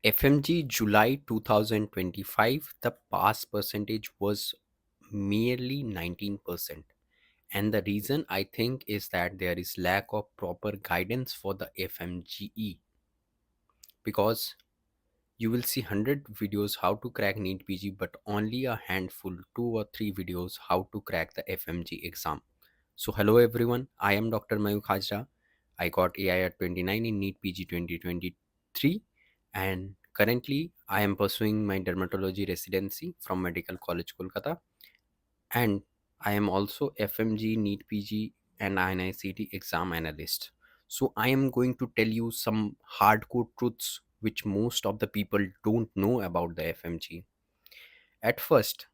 FMG July 2025, the pass percentage was merely 19%. And the reason I think is that there is lack of proper guidance for the FMGE, because you will see 100 videos how to crack NEET PG, but only a handful, 2 or 3 videos how to crack the FMG exam. So hello everyone, I am Dr. Mayuk Hajra. I got AI at 29 in NEET PG 2023, and currently I am pursuing my dermatology residency from Medical College Kolkata, and I am also FMG NEET PG and INICT exam analyst. So I am going to tell you some hardcore truths which most of the people don't know about the FMG. At first,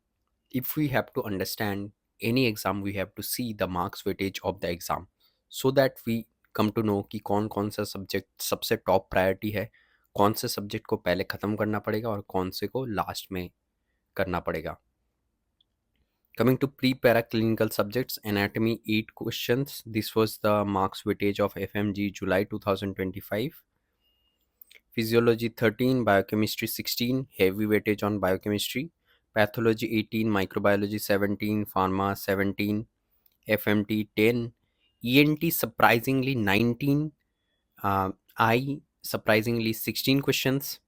if we have to understand any exam, we have to see the marks weightage of the exam, so that we come to know कि कौन कौन सा subject सबसे top priority है, कौन से subject को पहले ख़त्म करना पड़ेगा और कौन से को लास्ट में करना पड़ेगा. Coming to pre-paraclinical subjects, anatomy 8 questions. This was the marks weightage of FMG July 2025. Physiology 13, biochemistry 16, heavy weightage on biochemistry. Pathology 18, microbiology 17, pharma 17, FMT 10, ENT surprisingly 19, I surprisingly 16 questions.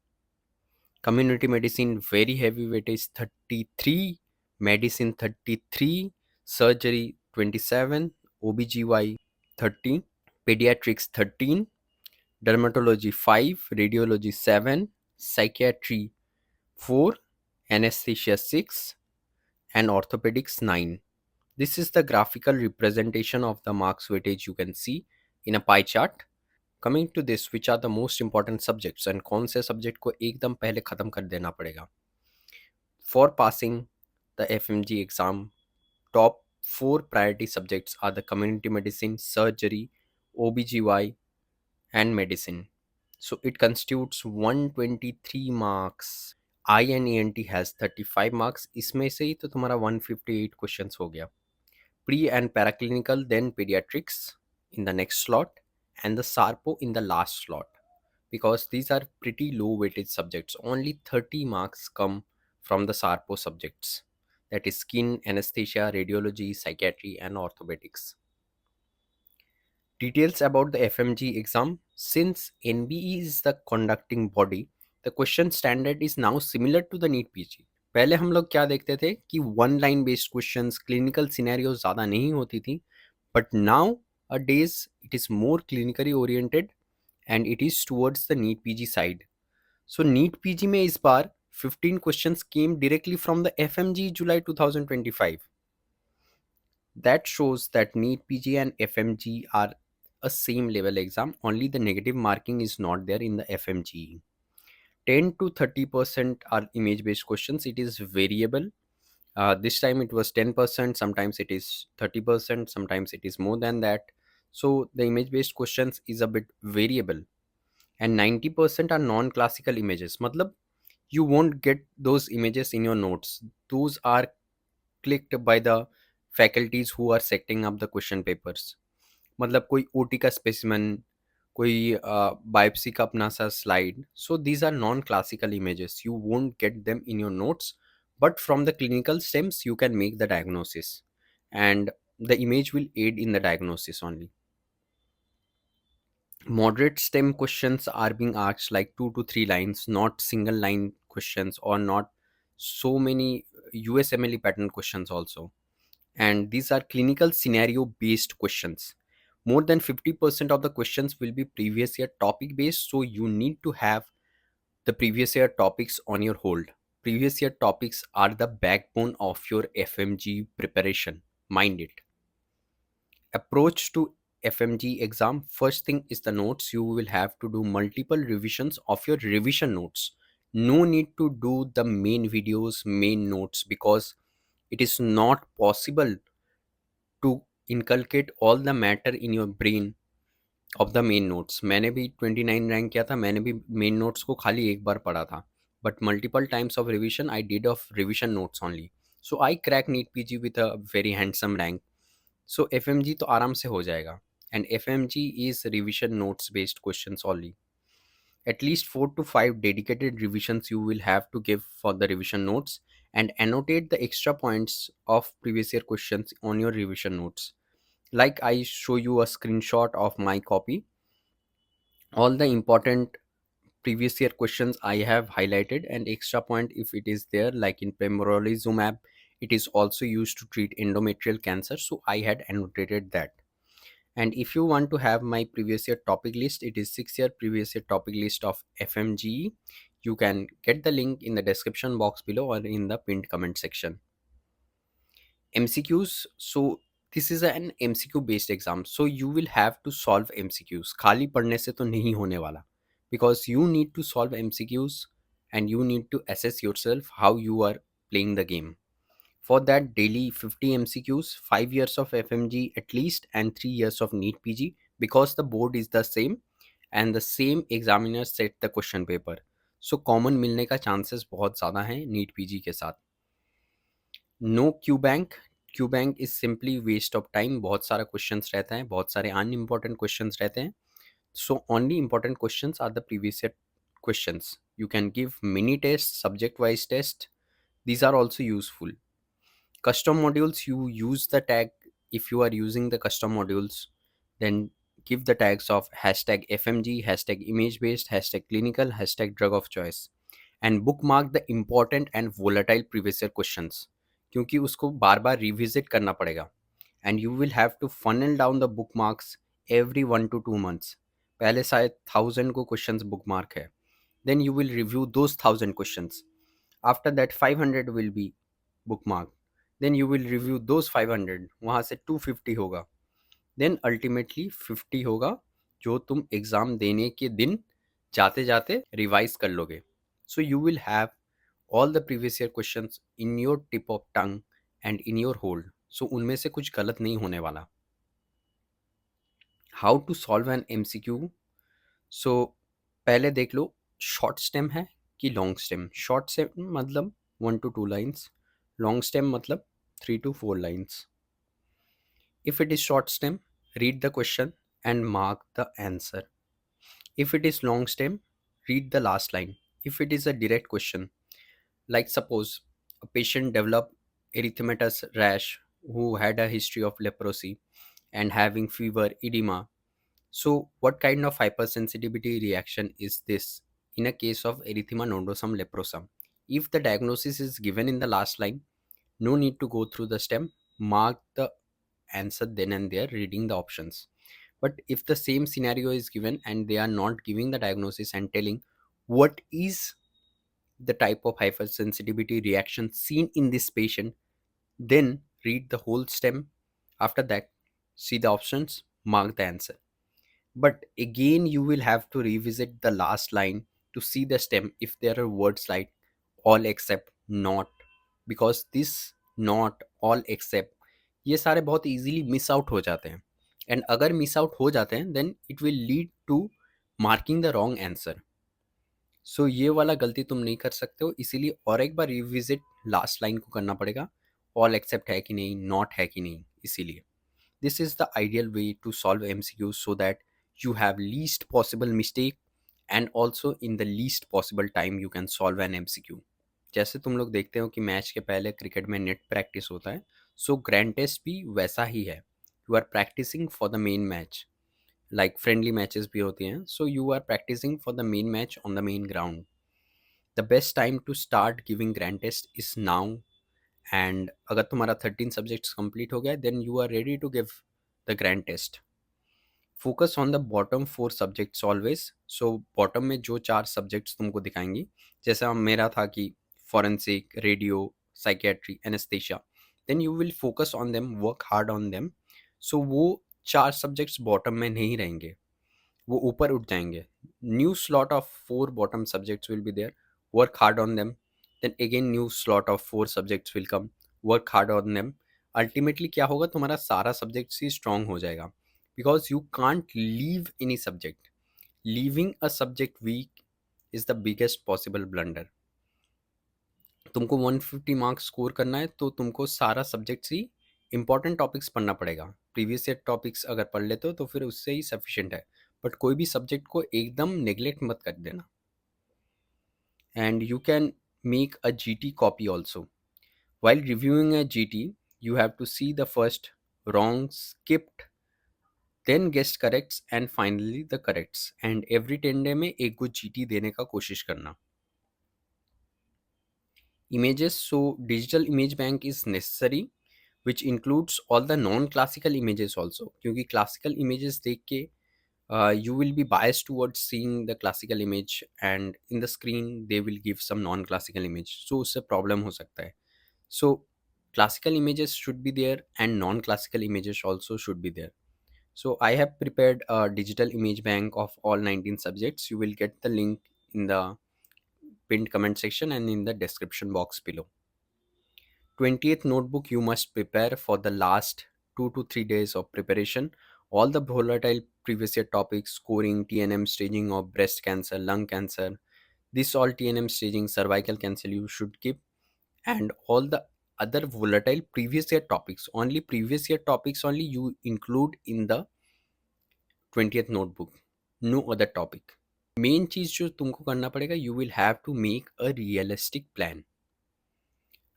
Community medicine very heavy weightage 33, medicine 33, surgery 27, OBGY 30, pediatrics 13, dermatology 5, radiology 7, psychiatry 4, anesthesia 6, and orthopedics 9. This is the graphical representation of the marks weightage you can see in a pie chart. Coming to this, which are the most important subjects and कौन से subject को एकदम पहले ख़त्म कर देना पड़ेगा. For passing the FMG exam, top 4 priority subjects are the community medicine, surgery, OBGY, and medicine. So it constitutes 123 marks. I and ENT has 35 marks. इसमें से ही तो तुम्हारा 158 questions हो गया. Pre and paraclinical, then pediatrics in the next slot, and the SARPO in the last slot. Because these are pretty low weightage subjects, only 30 marks come from the SARPO subjects, that is skin, anesthesia, radiology, psychiatry, and orthopedics. Details about the FMG exam. Since NBE is the conducting body, the question standard is now similar to the NEET PG. पहले हम लोग क्या देखते थे कि one line based questions, clinical scenario ज़्यादा नहीं होती थी, but nowadays it is more clinically oriented and it is towards the NEET PG side. So NEET PG में इस बार 15 questions came directly from the FMG July 2025. That shows that NEET PG and FMG are a same level exam, only the negative marking is not there in the FMG. 10 to 30% are image based questions. It is variable. This time it was 10%, sometimes it is 30%, sometimes it is more than that. So the image based questions is a bit variable. And 90% are non classical images. Matlab, you won't get those images in your notes. Those are clicked by the faculties who are setting up the question papers. मतलब कोई OT का specimen, कोई biopsy का अपना सा slide. So these are non classical images, you won't get them in your notes, but from the clinical stems you can make the diagnosis, and the image will aid in the diagnosis only. Moderate stem questions are being asked like 2 to 3 lines, not single line questions, or not so many USMLE pattern questions also. And these are clinical scenario based questions. More than 50% of the questions will be previous year topic based, so you need to have the previous year topics on your hold. Previous year topics are the backbone of your FMG preparation. Mind it. Approach to FMG exam. First thing is the notes. You will have to do multiple revisions of your revision notes. No need to do the main videos, main notes, because it is not possible to inculcate all the matter in your brain of the main notes. मैंने भी 29 rank किया था, मैंने भी main notes को खाली एक बार पढ़ा था, but multiple times of revision I did of revision notes only. So I crack NEET PG with a very handsome rank. So FMG तो आराम से हो जाएगा, and FMG is revision notes based questions only. At least 4 to 5 dedicated revisions you will have to give for the revision notes, and annotate the extra points of previous year questions on your revision notes. Like I show you a screenshot of my copy. All the important previous year questions I have highlighted, and extra point if it is there, like in pembrolizumab, it is also used to treat endometrial cancer, so I had annotated that. And if you want to have my previous year topic list, it is 6 year previous year topic list of FMGE. You can get the link in the description box below or in the pinned comment section. MCQs. So this is an MCQ based exam, so you will have to solve MCQs. खाली पढ़ने से तो नहीं होने वाला, because you need to solve MCQs and you need to assess yourself how you are playing the game. For that, daily 50 MCQs, 5 years of FMG at least, and 3 years of NEET PG, because the board is the same and the same examiner set the question paper. So common मिलने का chances बहुत ज़्यादा हैं NEET PG के साथ. No Q bank. Q bank is simply waste of time. बहुत सारा questions रहता है, बहुत सारे अनइम्पॉर्टेंट क्वेश्चंस रहते हैं. So only important questions are the previous year questions. You can give mini tests, subject wise test. These are also useful. Custom modules, you use the tag. If you are using the custom modules, then give the tags of hashtag FMG, hashtag image based, hashtag clinical, hashtag drug of choice. And bookmark the important and volatile previous year questions, क्योंकि उसको बार बार revisit करना पड़ेगा. And you will have to funnel down the bookmarks every 1 to 2 months. पहले शायद 1000 को questions bookmark है, then you will review those 1000 questions. After that 500 will be bookmark, then you will review those 500. वहाँ से 250 होगा, then ultimately 50 होगा जो तुम एग्ज़ाम देने के दिन जाते जाते रिवाइज कर लोगे. So you will have all the previous year questions in your tip of tongue and in your hold. So उनमें से कुछ गलत नहीं होने वाला. How to solve an MCQ? So पहले देख लो शॉर्ट स्टेम है कि लॉन्ग स्टेम. शॉर्ट स्टेम मतलब 1 to 2 lines, लॉन्ग स्टेम मतलब 3 to 4 lines. If it is short stem, read the question and mark the answer. If it is long stem, read the last line. If it is a direct question, like suppose a patient developed erythematous rash who had a history of leprosy and having fever, edema. So, what kind of hypersensitivity reaction is this in a case of erythema nodosum leprosum? If the diagnosis is given in the last line, no need to go through the stem, mark the answer then and there, reading the options. But if the same scenario is given and they are not giving the diagnosis and telling what is the type of hypersensitivity reaction seen in this patient, then read the whole stem. After that, see the options, mark the answer. But again, you will have to revisit the last line to see the stem if there are words like all except not, because this not all except ये सारे बहुत easily miss out हो जाते हैं. And अगर miss out हो जाते हैं then it will lead to marking the wrong answer. So ये वाला गलती तुम नहीं कर सकते हो, इसीलिए और एक बार रिविजिट लास्ट लाइन को करना पड़ेगा. ऑल एक्सेप्ट है कि नहीं, नॉट है कि नहीं. इसीलिए this is the ideal way to solve MCQ so that you have least possible mistake and also in the least possible time you can solve an MCQ. जैसे तुम लोग देखते हो कि मैच के पहले क्रिकेट में नेट प्रैक्टिस होता है, सो ग्रैंड टेस्ट भी वैसा ही है. You are practising for the main match, like friendly matches भी होती हैं, so you are practising for the main match on the main ground. The best time to start giving grand test is now. And अगर तुम्हारा 13 subjects complete हो गया then you are ready to give the grand test. Focus on the bottom 4 subjects always. So bottom में जो 4 subjects तुमको दिखाएंगी, जैसा मेरा था कि forensic, radio, psychiatry, anaesthesia, then you will focus on them, work hard on them. So वो 4 subjects bottom में नहीं रहेंगे, वो ऊपर उठ जाएंगे. New slot of 4 bottom subjects will be there, work hard on them. Then again new slot of 4 subjects will come, work hard on them. Ultimately क्या होगा, तुम्हारा सारा सब्जेक्ट्स ही स्ट्रांग हो जाएगा, because you can't leave any subject. Leaving a subject weak is the biggest possible blunder. तुमको 150 marks score करना है तो तुमको सारा सब्जेक्ट्स ही इंपॉर्टेंट टॉपिक्स पढ़ना पड़ेगा. प्रीवियस ईयर टॉपिक्स अगर पढ़ लेते हो तो फिर उससे ही सफिशिएंट है. बट कोई भी सब्जेक्ट को एकदम नेग्लेक्ट मत कर देना. And you can make a GT copy also. While reviewing a GT, you have to see the first wrong, skipped, then guessed corrects, and finally the corrects. And every 10 day में एक कुछ GT देने का कोशिश करना. Images, so digital image bank is necessary, which includes all the non-classical images also. क्योंकि classical images देख के you will be biased towards seeing the classical image, and in the screen they will give some non-classical image, so उससे problem हो सकता है. So classical images should be there and non-classical images also should be there. So I have prepared a digital image bank of all 19 subjects. You will get the link in the pinned comment section and in the description box below. 20th notebook you must prepare for the last 2 to 3 days of preparation. All the volatile previous year topics, scoring, TNM staging of breast cancer, lung cancer, this all TNM staging, cervical cancer you should keep, and all the other volatile previous year topics, only previous year topics only you include in the 20th notebook, no other topic. Main चीज जो तुमको करना पड़ेगा, you will have to make a realistic plan,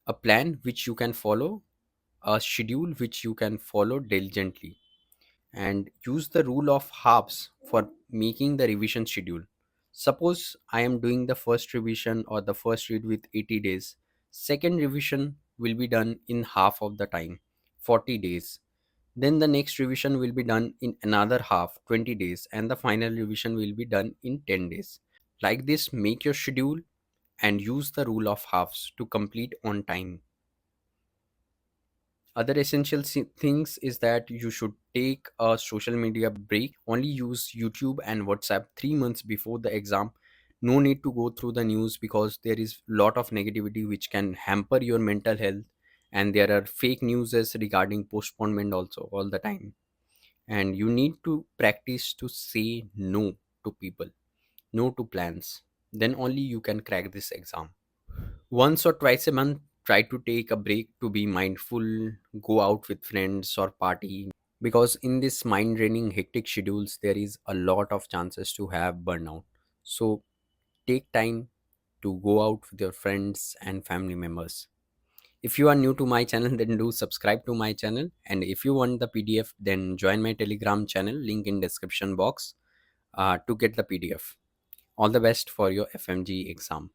a plan which you can follow, a schedule which you can follow diligently, and use the rule of halves for making the revision schedule. Suppose I am doing the first revision or the first read with 80 days, second revision will be done in half of the time, 40 days. Then the next revision will be done in another half, 20 days, and the final revision will be done in 10 days. Like this, make your schedule and use the rule of halves to complete on time. Other essential things is that you should take a social media break. Only use YouTube and WhatsApp 3 months before the exam. No need to go through the news because there is lot of negativity which can hamper your mental health, and there are fake news regarding postponement also all the time. And you need to practice to say no to people, no to plans. Then only you can crack this exam. Once or twice a month, try to take a break to be mindful, go out with friends or party. Because in this mind draining, hectic schedules, there is a lot of chances to have burnout. So take time to go out with your friends and family members. If you are new to my channel, then do subscribe to my channel. And if you want the PDF, then join my Telegram channel, link in description box to get the PDF. All the best for your FMG exam.